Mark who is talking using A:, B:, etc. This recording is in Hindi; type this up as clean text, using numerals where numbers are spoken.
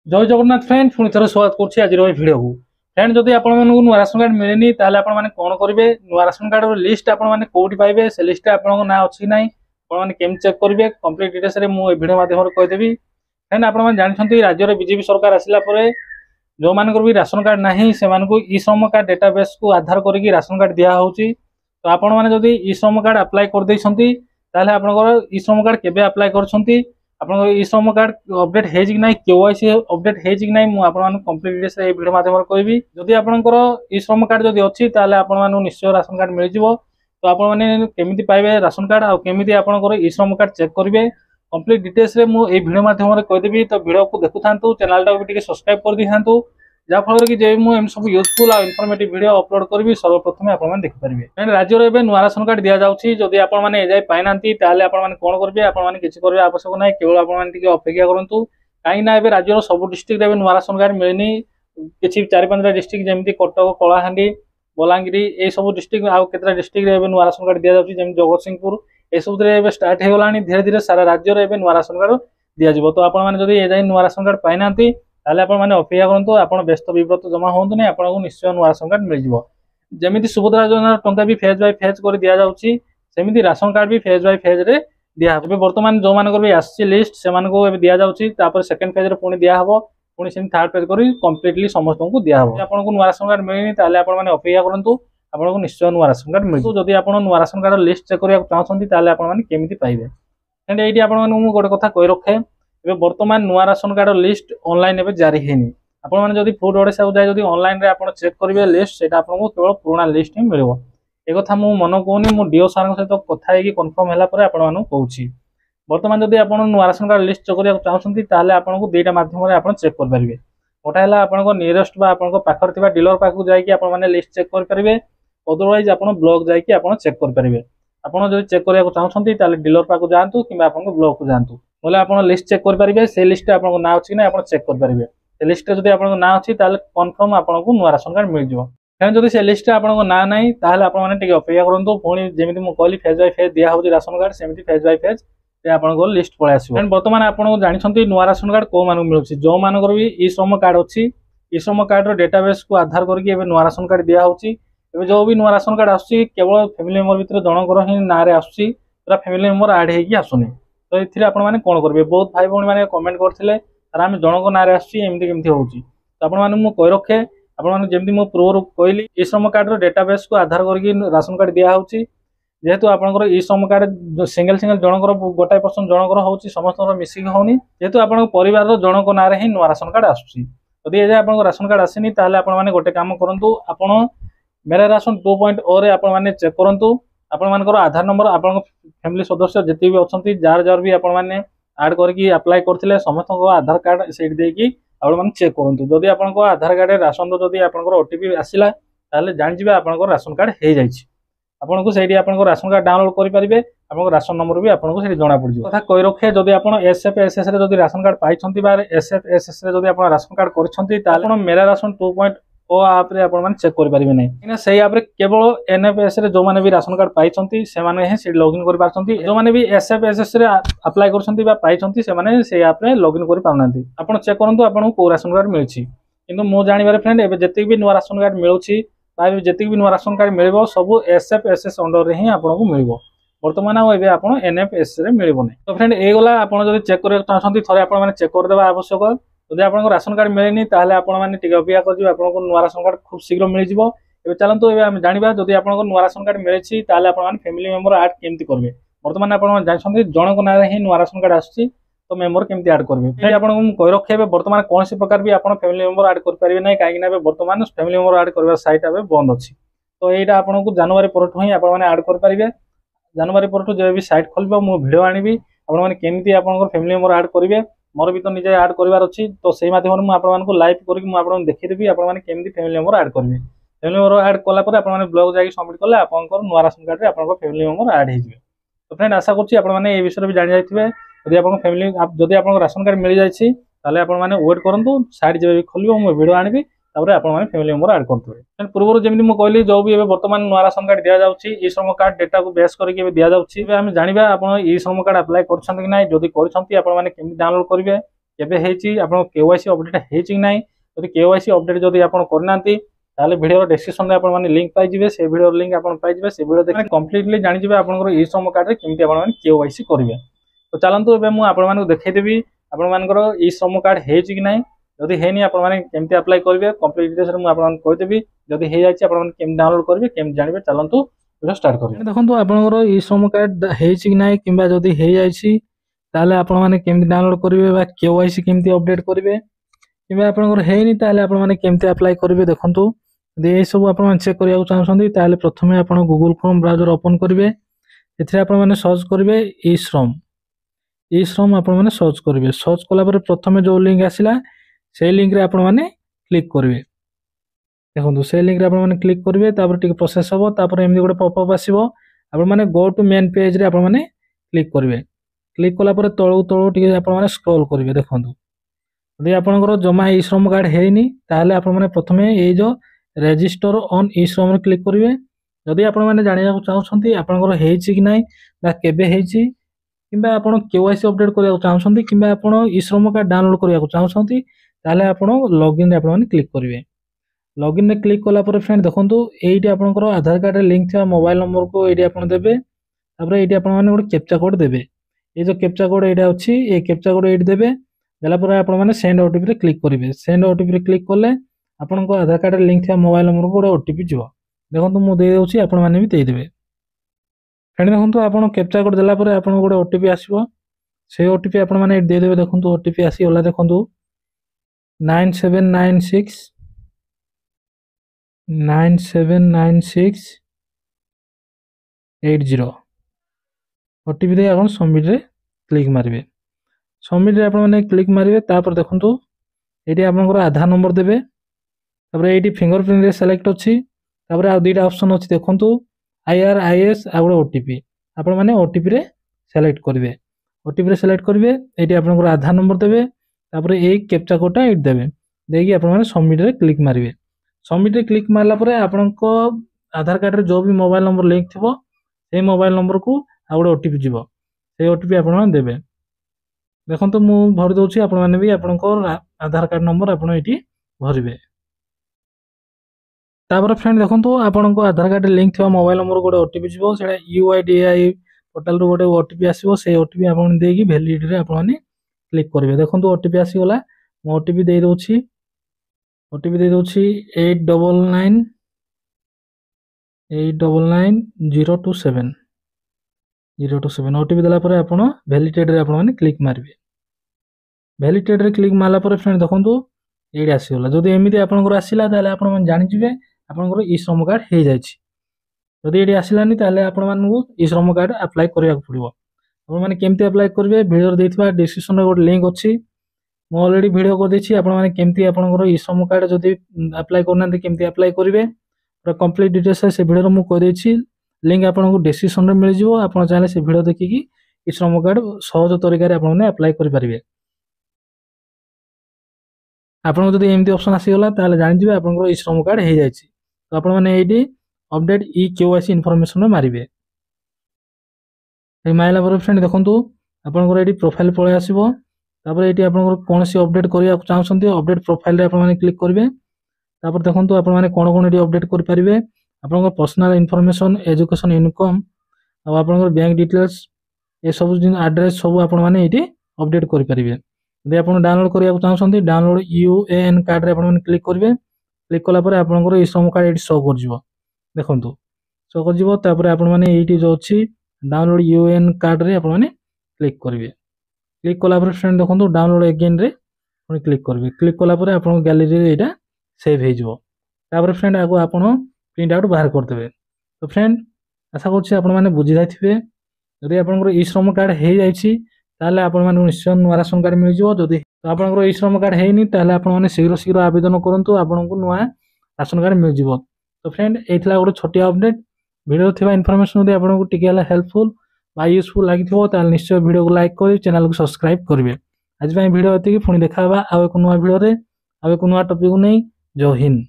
A: जय जगन्नाथ फ्रेंड पुणी थे स्वागत करुँच आज भिडियो को फ्रेंड जदि आप नुआ राशन कार्ड मिलनी आपने कौन करेंगे नुआ राशन कार्ड लिस्ट आपने कौटी पाइबे से लिस्ट आपन ना अच्छी ना आपने चेक करेंगे कंप्लीट डिटेल्स मुझे भिडियो माध्यम कहीदेवी। फ्रेंड आपने जानते राज्य में बीजेपी सरकार आसला जो मान भी राशन कार्ड ना से ई श्रम कार्ड डेटाबेस को आधार करके राशन कार्ड दिया होची। तो आपण मैंने जदि ई श्रम कार्ड अप्लाई कर देछंती ताले आपनकर ई श्रम कार्ड केबे अप्लाई करछंती आपन ई श्रम कार्ड अपडेट हेज कि ना केवाईसी अपडेट हेज कि ना मु आपण मान कंप्लीट डिटेल्स ए वीडियो माध्यम कहबी। जदि आपनकर ई श्रम कार्ड जदि अछि ताले आपण मान निश्चय राशन कार्ड मिल जिवो। तो आपण माने केमिति पाइबे राशन कार्ड आ केमिति आपनकर ई श्रम कार्ड चेक करिवे कंप्लीट डिटेल्स रे मु ए वीडियो माध्यम कहदेवी। तो वीडियो को देखुथांतु चैनल टा भी सब्सक्राइब कर दिथांतु जाफल कि जे मु एम सब यूजफुल आ इनफॉर्मेटिव वीडियो अपलोड करबी सर्वप्रथम आपण माने देखि परिबे। फ्रेंड राज्य रे एबे नुआ राशन कार्ड दिया जाउछि जदि आपण माने एजाय पाइनांती ताले आपण माने कोन करबे आपण माने किछि करबे आवश्यक नै केवल आपण माने टिके अपेक्षा करंतु काई ना एबे राज्य रो सब डिस्ट्रिक्ट रे नुआ राशन कार्ड मिलनी किछि 4-5 डिस्ट्रिक्ट जेमिति कटक कलाहांडी बलांगीर ए सब डिस्ट्रिक्ट आ केतरा डिस्ट्रिक्ट रे एबे नुआ राशन कार्ड दिया जाउछि जेमि जगतसिंहपुर ए सब रे एबे स्टार्ट हे गलानी धीरे धीरे सारा राज्य रे एबे नुआ राशन कार्ड दिया जिवो। तो आपण माने जदि एजाय नुआ राशन कार्ड पाइनांती ताले आपण माने अपेक्षा करंतु आपण व्यस्त विव्रत जमा होंतु नै आपण को निश्चय नुआ राशन कार्ड मिल जिवो। जेमिति सुभद्रा योजना टंका भी फेज बाय फेज कर दिया जाउछि सेमिति राशन कार्ड भी फेज बाय फेज रे दिया हबे। वर्तमान जो मानकर भी आछि लिस्ट से मान को एबे दिया जाउछि तापर सेकंड फेज रे पुणी दिया हबो पुणी सेम थर्ड फेज करी कंप्लीटली समस्त को दिया हबो। आपण को नुआ राशन कार्ड मिलनी ताले आपण माने अपेक्षा करंतु आपण को निश्चय नुआ राशन कार्ड मिल। जदि आपण नुआ राशन कार्ड लिस्ट चेक करिया चाहछंती ताले आपण माने केमिति पाइबे। एंड एठी आपण माने मु गोटे कथा कहि रखे एबे वर्तमान नुआ राशन कार्ड लिस्ट ऑनलाइन एबे जारी हेनी आपण माने जदि फूड ओडिशा को जाय जदि ऑनलाइन रे आपण चेक करिवे लिस्ट सेटा आपण को केवल पुराना लिस्ट ही मिलबो। ए कथा मु मन कोनी मु डीओ सर सहित कथा हेकी कंफर्म हैला परे आपण मानु कहूची। वर्तमान जदि आपण नुआ राशन कार्ड लिस्ट चेक करिया चाहछंती ताले आपण को दुईटा माध्यम रे आपण चेक कर परिबे। गोटा हैला आपण को नियरेस्ट बा आपण को पाखर थिबा डीलर पाखु जाय कि आपण माने लिस्ट चेक कर परिबे अदरवाइज आपण ब्लॉक जाय कि आपण चेक कर परिबे। आपण जदि चेक करिया चाहछंती ताले डीलर पाखु जांतु किबा आपण को ब्लॉक को जांतु बोले आपण लिस्ट चेक कर परिबे से लिस्ट आपण को ना अछि ना आपण चेक कर परिबे। से लिस्ट जदि आपण को ना अछि ताले कंफर्म आपण को नुआ राशन कार्ड मिल जिवो। फेन जदि से लिस्ट आपण को ना नाही ताले आपण माने टिके अपेक्षा करंतु पुणी जेमिति मु कहली फेज बाय फेज दिया होछि राशन कार्ड सेमिति फेज बाय फेज से आपण को लिस्ट पळे आसीबो। फेन वर्तमान आपण को जानि छथि नुआ राशन कार्ड को मानु मिलुछि जो मानकर भी ई श्रम कार्ड अछि ई श्रम कार्ड रो डेटाबेस को आधार करके एबे नुआ राशन कार्ड दिया होछि। एबे जो भी नुआ राशन कार्ड आछि केवल फैमिली मेंबर भीतर जनकर ही ना रे आछि पूरा फैमिली मेंबर ऐड हेकी आसुनी। तो एथिरे आपण माने कोन करबे बहुत भाई भौणी माने कमेंट करथिले आर हम जनक नारे आछि एमति केमति होउछि। तो आपण माने मु कहि रखे आपण माने जेमति मु पूर्व कहली ई श्रम कार्ड रो डेटाबेस को आधार करके राशन कार्ड दिया होउछि जेहेतु आपनकर ई श्रम कार्ड सिंगल जनकर गोटाय पर्सन जनकर होउछि समस्तकर मिसिंग होउनी जेहेतु आपण परिवार रो जनक नारे ही नुआ राशन कार्ड आछि। यदि एजा आपण राशन कार्ड आसीनी ताले आपण माने गोटे काम करंतु आपण मेरा राशन 2.0 रे आपण माने चेक करंतु आपण मानकर आधार नंबर आपण फैमिली सदस्य जति भी अछंती जार जार भी आपण माने ऐड करके अप्लाई करथिले समस्त को आधार कार्ड सेट देकी आपण माने चेक करंतु। जदि आपण को आधार कार्ड राशन रो जदि आपण को ओटीपी आसिला ताले जानि जिबे आपण को राशन कार्ड हे जाइछि। आपण को सेठी आपण को राशन कार्ड डाउनलोड करि परिबे आपण को राशन नंबर भी आपण को सेठी जणा पड़ि कथा कहि रखे। जदि आपण एसएफएसएस रे जदि राशन कार्ड पाइछंती बा एसएफएसएस रे जदि आपण राशन कार्ड करछंती ताले आपण मेरा राशन 2.0 ऐप रे आपण माने चेक करि परिबे नै कि सेही ऐप रे केवल एनएफएस रे जो माने भी राशन कार्ड पाइछंती से माने हे से लॉगिन करि पारछंती जो माने भी एसएफएसएस रे अप्लाई करछंती बा पाइछंती से माने से ऐप रे लॉगिन करि पाउनांती। आपण चेक करंतु आपण को राशन कार्ड मिलछि किंतु मो जानि बारे फ्रेंड एबे जति भी नुआ राशन कार्ड मिलुछि बा जति भी नुआ राशन कार्ड मिलबो सब एसएफएसएस अंडर रे ही आपण को मिलबो। वर्तमान आ एबे आपण एनएफएस रे मिलबो नै। तो फ्रेंड ए गला आपण जदि चेक करे चाहछंती थरे आपण माने चेक कर देबा आवश्यक। जदि आपण को राशन कार्ड मिलेनी ताले आपण माने टिके अपेक्षा कर जिवो आपण को नुआ राशन कार्ड खूब शीघ्र मिल जिवो। एबे चलंतु एबे हम जानिबा जदि आपण को नुआ राशन कार्ड मिलेछि ताले आपण माने फैमिली मेंबर ऐड केमति करबे। वर्तमान आपण जानछंती जनक नारे ही नुआ राशन कार्ड आछि तो मेंबर केमति ऐड करबे। फेर आपण को कहि रखेबे वर्तमान कोनसी प्रकार भी आपण फैमिली मेंबर ऐड कर परिबे नै काहे कि ना वर्तमान फैमिली मेंबर ऐड करबा साइट एबे बंद अछि। तो एटा आपण को जनवरी परठु ही आपण माने ऐड कर परिबे। जनवरी परठु जे भी साइट खोलबो मु वीडियो आनिबी आपण माने केमति आपण को फैमिली मेंबर ऐड करबे मोर भी तो निजे ऐड करबार अछि। तो सेही माध्यम मु आपण मानकु लाइव करके मु आपण देखि देबी आपण माने केमति फैमिली मेंबर ऐड करबे। फैमिली मेंबर ऐड कला परे आपण माने ब्लॉग जाई सबमिट करले आपण को नुआ राशन कार्ड रे आपण को फैमिली मेंबर ऐड हे जिवे। तो फ्रेंड आशा करछि आपण माने ए विषय भी जानि जाइथिबे। यदि आपण फैमिली जदि आपण को राशन कार्ड मिल जाइछि ताले आपण माने वेट करंतु साइड जे खोलिबो मु वीडियो आनिबी तापर आपण माने फैमिली मेंबर ऐड करथबे। फ्रेंड पूर्व जेमि मु कहली जो भी एबे वर्तमान नुआ राशन कार्ड दिया जाउछि ई श्रम कार्ड डेटा को बेस करके एबे दिया जाउछि। एबे हम जानिबा आपण ई श्रम कार्ड अप्लाई करछन्ती कि नै जदि करछन्ती आपण माने केमि डाउनलोड करिवे केबे हेची आपण केवाईसी अपडेट हेची कि नाही जदि केवाईसी अपडेट जदि आपण करनांती ताले वीडियो डिस्क्रिप्शन रे आपण माने लिंक पाइ जिवे से वीडियो लिंक आपण पाइ जिवे से वीडियो देखि कंप्लीटली जानि जिवे आपनकर ई श्रम कार्ड रे केमति आपण माने केवाईसी करिवे। तो चलंतु एबे मु आपण माने देखै देबी आपण मानकर ई श्रम कार्ड हेची कि नाही जदि हेनी आपण माने केमति अप्लाई करिवे कंप्लीट डिटेल्स रे मु आपण माने कहि देबी जदि हे जायछि आपण माने केमति डाउनलोड करिवे केमति जानिबे चलंतु वीडियो स्टार्ट करिवे। देखंतु आपनकर ई श्रम कार्ड हेची कि नाही किबा जदि हे जायछि ताले आपण माने केमति डाउनलोड करिवे बा केवाईसी केमति अपडेट करिवे किबा आपनकर हेनी ताले आपण माने केमति अप्लाई करिवे। देखंतु यदि ए सब आपण माने चेक करिया चाहछन्ती ताले प्रथमे आपण गूगल क्रोम ब्राउजर ओपन करिवे एथिरे आपण माने सर्च करिवे ई श्रम आपण माने सर्च करिवे। सर्च कला पर प्रथमे जो लिंक आसिला से लिंक रे आपण माने क्लिक करिवे। देखंतु से लिंक रे आपण माने क्लिक करिवे तापर टिके प्रोसेस होबो तापर एमदी गोटे पॉपअप आसीबो आपण माने गो टू मेन पेज रे आपण माने क्लिक करिवे। क्लिक कला पर तळु तळु टिके आपण माने स्क्रॉल करिवे। देखंतु यदि आपनकर जमा ई श्रम कार्ड हेनी ताले आपण माने प्रथमे ए जो रजिस्टर ऑन ई श्रम रे क्लिक करिवे। जदि आपण माने जानिया चाहछन्ती आपनकर हेची कि नाही बा केबे हेची किबा आपण केवाईसी अपडेट करिया चाहछन्ती किबा आपण ई श्रम कार्ड डाउनलोड करिया चाहछन्ती ताले आपण लॉगिन रे आपण माने क्लिक करिवे। लॉगिन रे क्लिक कला पर फ्रेंड देखंतु एइटी आपनकर आधार कार्ड रे लिंक था मोबाइल नंबर को एइटी आपण देबे तापर एइटी आपण माने गोटे कैप्चा कोड देबे। ए जो कैप्चा कोड एइटा अछि ए कैप्चा कोड एइटी देबे देला पर आपण माने सेंड ओटीपी रे क्लिक करिवे। सेंड ओटीपी रे क्लिक करले आपनको आधार कार्ड रे लिंक था मोबाइल नंबर को गोटे ओटीपी जिवो। देखंतु मु दे देउछि आपण माने भी देइ देबे। फ्रेंड देखंतु आपण कैप्चा कोड देला पर आपण गोटे ओटीपी आसीबो से ओटीपी आपण माने दे देबे। देखंतु ओटीपी आसी होला देखंतु 979680 ओटीपी दे आपण सबमिट रे क्लिक मारिवे। सबमिट रे आपण माने क्लिक मारिवे तापर देखंतु एटी आपनकर आधार नंबर देबे तापर एटी फिंगरप्रिंट रे सिलेक्ट अछि तापर आ दुईटा ऑप्शन अछि देखंतु IRIS आ गोटे ओटीपी आपण माने ओटीपी रे सिलेक्ट करिवे। ओटीपी रे सिलेक्ट करिवे एटी आपनकर आधार नंबर देबे तापर ए कैप्चा कोडटा एट देबे देगी आपण माने सबमिट रे क्लिक मारिवे। सबमिट रे क्लिक मारला परे आपनको आधार कार्ड रे जो भी मोबाइल नंबर लिंक थिबो से मोबाइल नंबर को आ गोटे ओटीपी जिवो से ओटीपी आपण माने देबे। देखंतु मु भरि दोछि आपण माने भी आपनको आधार कार्ड नंबर आपण एटी भरिबे। तापर फ्रेंड देखंतु आपनको आधार कार्ड लिंक थिबा मोबाइल नंबर गोटे ओटीपी जिवो सेडा UIDAI पोर्टल रो गोटे ओटीपी आसीबो से ओटीपी आपण देगी वैलिडिटी रे आपण माने क्लिक करिवे। देखंतु ओटीपी आसी गला मु ओटीपी दे दोछि 8999027027 ओटीपी देला परे आपण वैलिडेटेड रे आपण माने क्लिक मारिवे। वैलिडेटेड रे क्लिक मारला परे फ्रेंड देखंतु एडी आसी गला। जदि एमिति आपनकर आसीला ताले आपण माने जानि जिवे आपनकर ई श्रम कार्ड हे जायछि। जदि एडी आसिलानी ताले आपण मानकु ई श्रम कार्ड अप्लाई करिया पड़िबो। आपण माने केमति अप्लाई करिवे वीडियो देथिबा डिस्क्रिप्शन रे गोटे लिंक अछि मु ऑलरेडी वीडियो कर देछि आपण माने केमति आपनकर ई श्रम कार्ड जदि अप्लाई करनांते केमति अप्लाई करिवे पूरा कंप्लीट डिटेल्स से वीडियो रे मु कह देछि लिंक आपनकु डिस्क्रिप्शन रे मिल जिवो। आपण चाहे से वीडियो देखि ई श्रम कार्ड सहज तरीका रे आपण माने अप्लाई करि परिबे। आपण जदि एमती ऑप्शन आसी गला ताले जानि जिवे आपनकर ई श्रम कार्ड हे जायछि। तो आपण माने एडी अपडेट ई केवाईसी इन्फॉर्मेशन रे मारिबे। ए माइला पर फ्रेंड देखंतु आपनकर एडी प्रोफाइल पळे आसीबो तापर एटी आपनकर कोनसी अपडेट करिया चाहछन्ती अपडेट प्रोफाइल रे आपण माने क्लिक करिवे। तापर देखंतु आपण माने कोन कोन एटी अपडेट करि परिबे आपनकर पर्सनल इन्फॉर्मेशन एजुकेशन इनकम आ आपनकर बैंक डिटेल्स ए सब एड्रेस सब आपण माने एटी अपडेट करि परिबे। यदि आपण डाउनलोड करिया चाहछन्ती डाउनलोड UAN कार्ड रे आपण माने क्लिक करिवे। क्लिक कला परे आपनकर ई श्रम कार्ड एटी शो कर जिवो। देखंतु शो कर जिवो तापर आपण माने एटी जो अछि डाउनलोड UAN कार्ड रे आपण माने क्लिक करिवे। क्लिक कला पर फ्रेंड देखंतु डाउनलोड अगेन रे पुनी क्लिक करिवे। क्लिक कला पर आपन गैलरी रे एटा सेव हे जिवो। तापर फ्रेंड आगो आपन प्रिंट आउट बाहर कर देबे। तो फ्रेंड आशा करछि आपन माने बुझि जायथिबे जदि आपनकर ई श्रम कार्ड हे जायछि ताले आपन माने निश्चय नुवा राशन कार्ड मिल जिवो। जदि तो आपनकर ई श्रम कार्ड हेनी ताले आपन माने शीघ्र आवेदन करंतु आपनकु नुवा राशन कार्ड मिल जिवो। तो फ्रेंड एथला गोटे छोटिया अपडेट वीडियो थिबा इन्फॉर्मेशन जदि आपनकु टिके हला हेल्पफुल बा यूजफुल लागिथिबो ताले निश्चय वीडियो को लाइक करि चैनल को सब्सक्राइब करिवे। आज भाई वीडियो एतिकी पुणी देखा आउ एक नुआ वीडियो रे आउ एक नुआ टॉपिक को नहीं। जय हिंद।